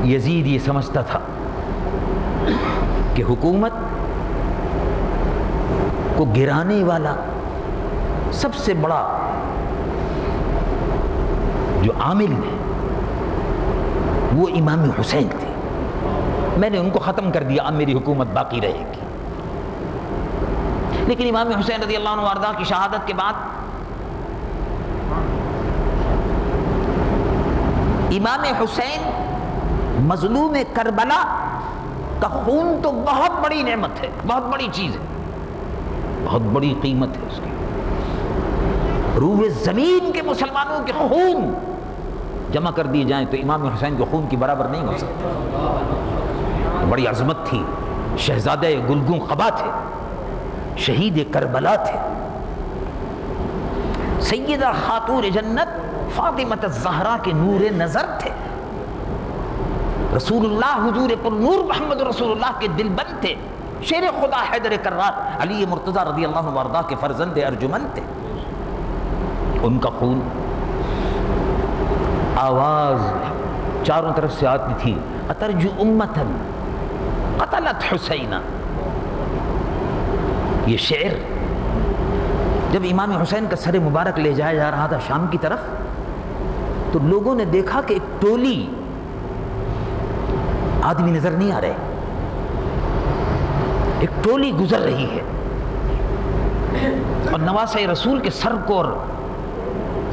یزید یہ سمجھتا تھا کہ حکومت کو گرانے والا سب سے بڑا جو عامل ہے وہ امام حسین تھے. میں نے ان کو ختم کر دیا، اب میری حکومت باقی رہے گی. لیکن امام حسین رضی اللہ عنہ وارضہ کی شہادت کے بعد امام حسین مظلوم کربلا کا خون تو بہت بڑی نعمت ہے، بہت بڑی چیز ہے، بہت بڑی قیمت ہے اس کی. روح زمین کے مسلمانوں کے خون جمع کر دیے جائیں تو امام حسین کے خون کی برابر نہیں ہو سکتے. بڑی عظمت تھی. شہزادہ گلگوں قبا تھے، شہید کربلا تھے، سیدہ خاتون جنت فاطمہ الزہرا کے نور نظر تھے، رسول اللہ حضور پر نور محمد رسول اللہ کے دل بند تھے، شیر خدا حیدر کرار علی مرتضیٰ رضی اللہ عنہ وارضاہ کے فرزند ارجمند تھے. ان کا خون، آواز چاروں طرف سے آتی تھی، اترجو امتن قتلت حسینہ. یہ شعر جب امام حسین کا سر مبارک لے جایا جا رہا تھا شام کی طرف تو لوگوں نے دیکھا کہ ایک ٹولی آدمی نظر نہیں آ رہے، ایک ٹولی گزر رہی ہے اور نواسہ رسول کے سر کو اور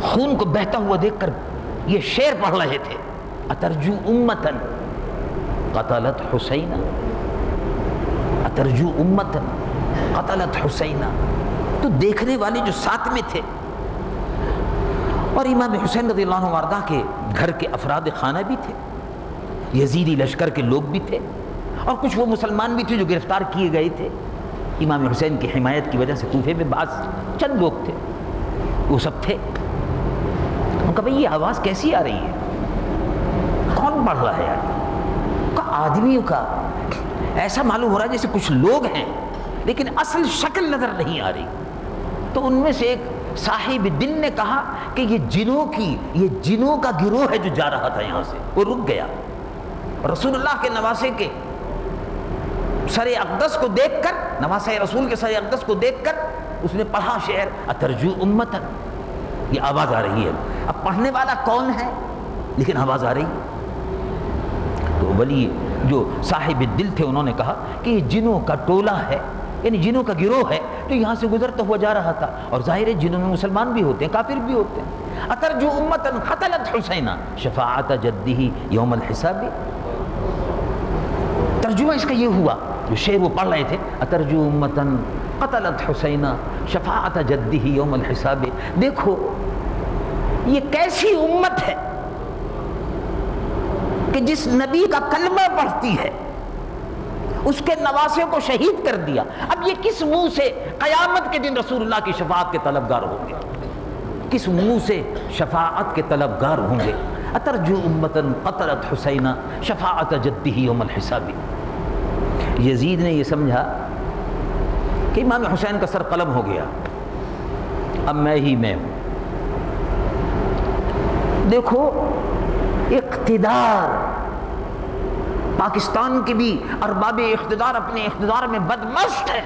خون کو بہتا ہوا دیکھ کر یہ شعر پڑھ رہے تھے، اترجو امتن قتلت حسینہ، اترجو امتن قتلت حسینہ. تو دیکھنے والے جو ساتھ میں تھے اور امام حسین رضی اللہ عنہ وارضہ کے گھر کے افراد خانہ بھی تھے، یزیدی لشکر کے لوگ بھی تھے اور کچھ وہ مسلمان بھی تھے جو گرفتار کیے گئے تھے امام حسین کی حمایت کی وجہ سے. کوفے میں بعض چند لوگ تھے، وہ سب تھے. ان کا بھئی یہ آواز کیسی آ رہی ہے، کون پڑھ رہا ہے یار؟ آدمیوں کا ایسا معلوم ہو رہا ہے جیسے کچھ لوگ ہیں لیکن اصل شکل نظر نہیں آ رہی. تو ان میں سے ایک صاحب دن نے کہا کہ یہ جنوں کا گروہ ہے جو جا رہا تھا یہاں سے. وہ رک گیا. رسول اللہ کے نواسے کے سر اقدس کو دیکھ کر، نواسہ رسول کے سر اقدس کو دیکھ کر اس نے پڑھا شعر اترجو امتن. یہ آواز آ رہی ہے. اب پڑھنے والا کون ہے لیکن آواز آ رہی ہے. تو ولی جو صاحب دل تھے انہوں نے کہا کہ یہ جنوں کا ٹولہ ہے، یعنی جنوں کا گروہ ہے جو یہاں سے گزرتا ہوا جا رہا تھا. اور ظاہر ہے جنوں میں مسلمان بھی ہوتے ہیں، کافر بھی ہوتے ہیں. اترجو امتن قتلت حسینہ شفاعت جدہ یوم الحساب. ترجمہ اس کا یہ ہوا جو شعر وہ پڑھ رہے تھے، اترجو امتن قتلت حسینہ شفاعت جدہ یوم الحساب. دیکھو یہ کیسی امت ہے کہ جس نبی کا کلمہ پڑھتی ہے اس کے نواسے کو شہید کر دیا. اب یہ کس منہ سے قیامت کے دن رسول اللہ کی شفاعت کے طلبگار ہوں گے؟ کس منہ سے شفاعت کے طلبگار ہوں گے؟ اترجو امتن قتلت حسینہ شفاعت جدہ یوم الحساب. یزید نے یہ سمجھا کہ امام حسین کا سر قلم ہو گیا، اب میں ہی میں ہوں. دیکھو اقتدار، پاکستان کے بھی ارباب اقتدار اپنے اقتدار میں بدمست ہے،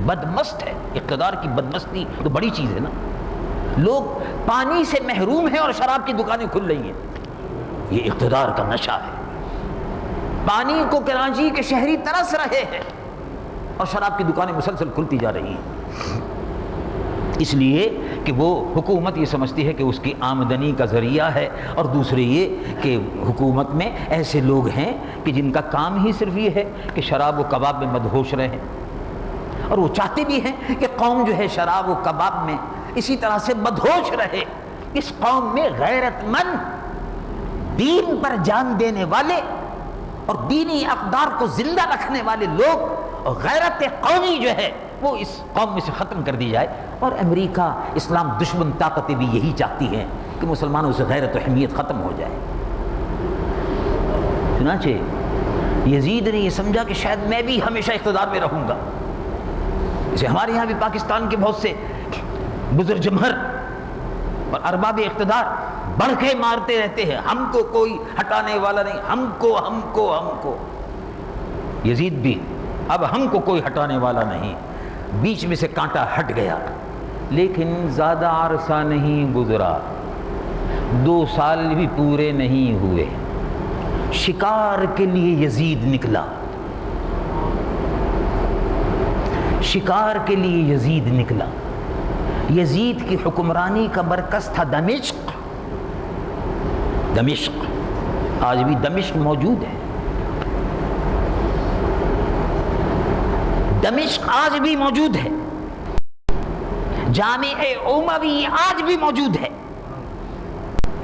بدمست ہے. اقتدار کی بدمستی تو بڑی چیز ہے نا. لوگ پانی سے محروم ہیں اور شراب کی دکانیں کھل رہی ہیں. یہ اقتدار کا نشہ ہے. پانی کو کراچی کے شہری ترس رہے ہیں اور شراب کی دکانیں مسلسل کھلتی جا رہی ہیں، اس لیے کہ وہ حکومت یہ سمجھتی ہے کہ اس کی آمدنی کا ذریعہ ہے. اور دوسرے یہ کہ حکومت میں ایسے لوگ ہیں کہ جن کا کام ہی صرف یہ ہے کہ شراب و کباب میں مدہوش رہیں، اور وہ چاہتے بھی ہیں کہ قوم جو ہے شراب و کباب میں اسی طرح سے مدہوش رہے. اس قوم میں غیرت مند، دین پر جان دینے والے اور دینی اقدار کو زندہ رکھنے والے لوگ اور غیرت قومی جو ہے وہ اس قوم میں سے ختم کر دی جائے. اور امریکہ، اسلام دشمن طاقتیں بھی یہی چاہتی ہیں کہ مسلمانوں سے غیرت و حمیت ختم ہو جائے. چنانچہ یزید نے یہ سمجھا کہ شاید میں بھی ہمیشہ اقتدار میں رہوں گا. جیسے ہمارے یہاں بھی پاکستان کے بہت سے بزرگ جمہر اور ارباب اقتدار بڑھ کے مارتے رہتے ہیں، ہم کو کوئی ہٹانے والا نہیں، ہم کو۔ یزید بھی اب ہم کو کوئی ہٹانے والا نہیں۔ بیچ میں سے کانٹا ہٹ گیا، لیکن زیادہ عرصہ نہیں گزرا، 2 سال بھی پورے نہیں ہوئے، شکار کے لیے یزید نکلا، شکار کے لیے یزید نکلا۔ یزید کی حکمرانی کا مرکز تھا دمشق۔ آج بھی دمشق موجود ہے، دمشق آج بھی موجود ہے، جامع اموی آج بھی موجود ہے،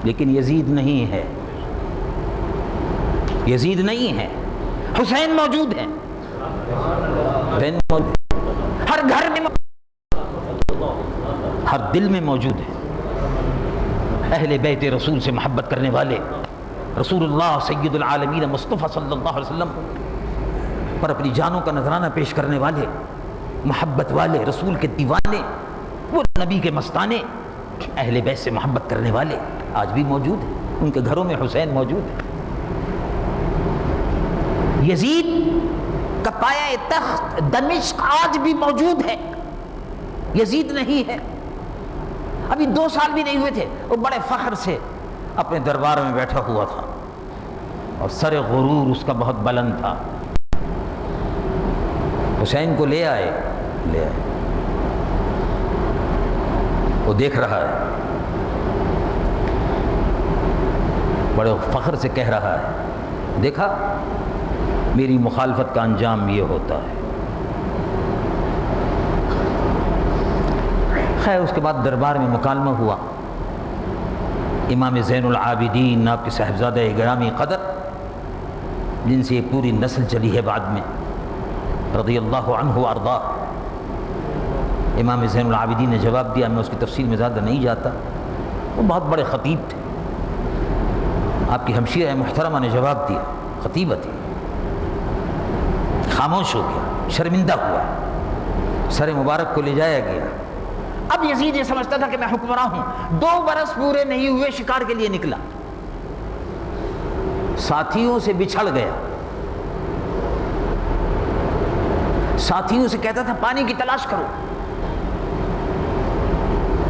لیکن یزید نہیں ہے، یزید نہیں ہے، حسین موجود ہے، ہر گھر میں، ہر دل میں موجود ہے۔ اہل بیت رسول سے محبت کرنے والے، رسول اللہ سید العالمین مصطفیٰ صلی اللہ علیہ وسلم پر اپنی جانوں کا نذرانہ پیش کرنے والے، محبت والے، رسول کے دیوانے، وہ نبی کے مستانے، اہل بیت سے محبت کرنے والے آج بھی موجود ہیں، ان کے گھروں میں حسین موجود ہے۔ یزید کا پایہ تخت دمشق آج بھی موجود ہے، یزید نہیں ہے۔ ابھی 2 سال بھی نہیں ہوئے تھے، وہ بڑے فخر سے اپنے دربار میں بیٹھا ہوا تھا، اور سر غرور اس کا بہت بلند تھا۔ حسین کو لے آئے، وہ دیکھ رہا ہے، بڑے فخر سے کہہ رہا ہے، دیکھا میری مخالفت کا انجام یہ ہوتا ہے۔ خیر اس کے بعد دربار میں مکالمہ ہوا، امام زین العابدین آپ کے صاحبزادہ گرامی قدر، جن سے یہ پوری نسل چلی ہے بعد میں، رضی اللہ عنہ وارضا، امام زین العابدین نے جواب دیا، میں اس کی تفصیل میں زیادہ نہیں جاتا، وہ بہت بڑے خطیب تھے، آپ کی ہمشیرہ محترمہ نے جواب دیا، خطیبہ تھی، خاموش ہو گیا، شرمندہ ہوا، سر مبارک کو لے جایا گیا۔ اب یزید یہ سمجھتا تھا کہ میں حکمراں ہوں، 2 برس پورے نہیں ہوئے شکار کے لیے نکلا، ساتھیوں سے بچھڑ گیا، ساتھیوں سے کہتا تھا پانی کی تلاش کرو،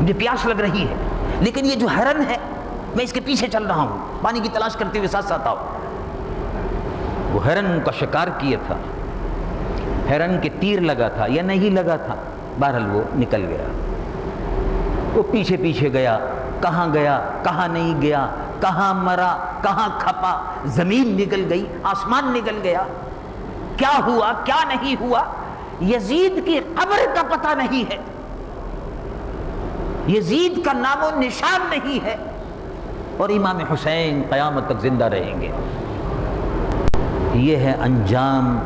مجھے پیاس لگ رہی ہے، لیکن یہ جو ہرن ہے میں اس کے پیچھے چل رہا ہوں، پانی کی تلاش کرتے ہوئے ساتھ ساتھ آؤ۔ وہ ہرن کا شکار کیا تھا، ہرن کے تیر لگا تھا یا نہیں لگا تھا، بہرحال وہ نکل گیا، وہ پیچھے پیچھے گیا، کہاں نہیں گیا، کہاں مرا، کہاں کھپا، زمین نکل گئی، آسمان نکل گیا، کیا ہوا کیا نہیں ہوا، یزید کی قبر کا پتہ نہیں ہے، یزید کا نام و نشان نہیں ہے، اور امام حسین قیامت تک زندہ رہیں گے۔ یہ ہے انجام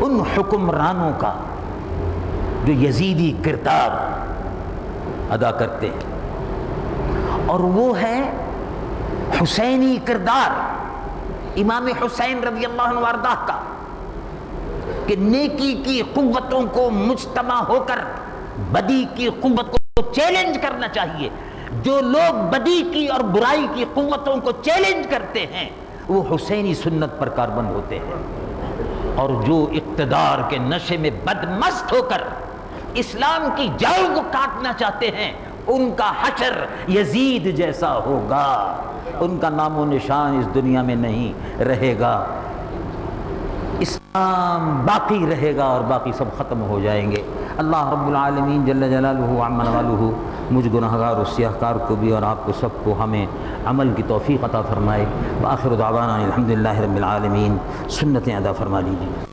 ان حکمرانوں کا جو یزیدی کردار ادا کرتے ہیں، اور وہ ہے حسینی کردار امام حسین رضی اللہ عنہ وارضہ کا، کہ نیکی کی قوتوں کو مجتمع ہو کر بدی کی قوت کو چیلنج کرنا چاہیے۔ جو لوگ بدی کی اور برائی کی قوتوں کو چیلنج کرتے ہیں وہ حسینی سنت پر کاربند ہوتے ہیں، اور جو اقتدار کے نشے میں بدمست ہو کر اسلام کی جڑ کو کاٹنا چاہتے ہیں ان کا حشر یزید جیسا ہوگا، ان کا نام و نشان اس دنیا میں نہیں رہے گا، اسلام باقی رہے گا اور باقی سب ختم ہو جائیں گے۔ اللہ رب العالمین جل جلالہ عم نوالہ مجھ گناہگار و سیاہکار کو بھی اور آپ کو سب کو ہمیں عمل کی توفیق عطا فرمائے۔ وآخر دعوانا الحمدللہ رب العالمین۔ سنتیں ادا فرما لیجیے۔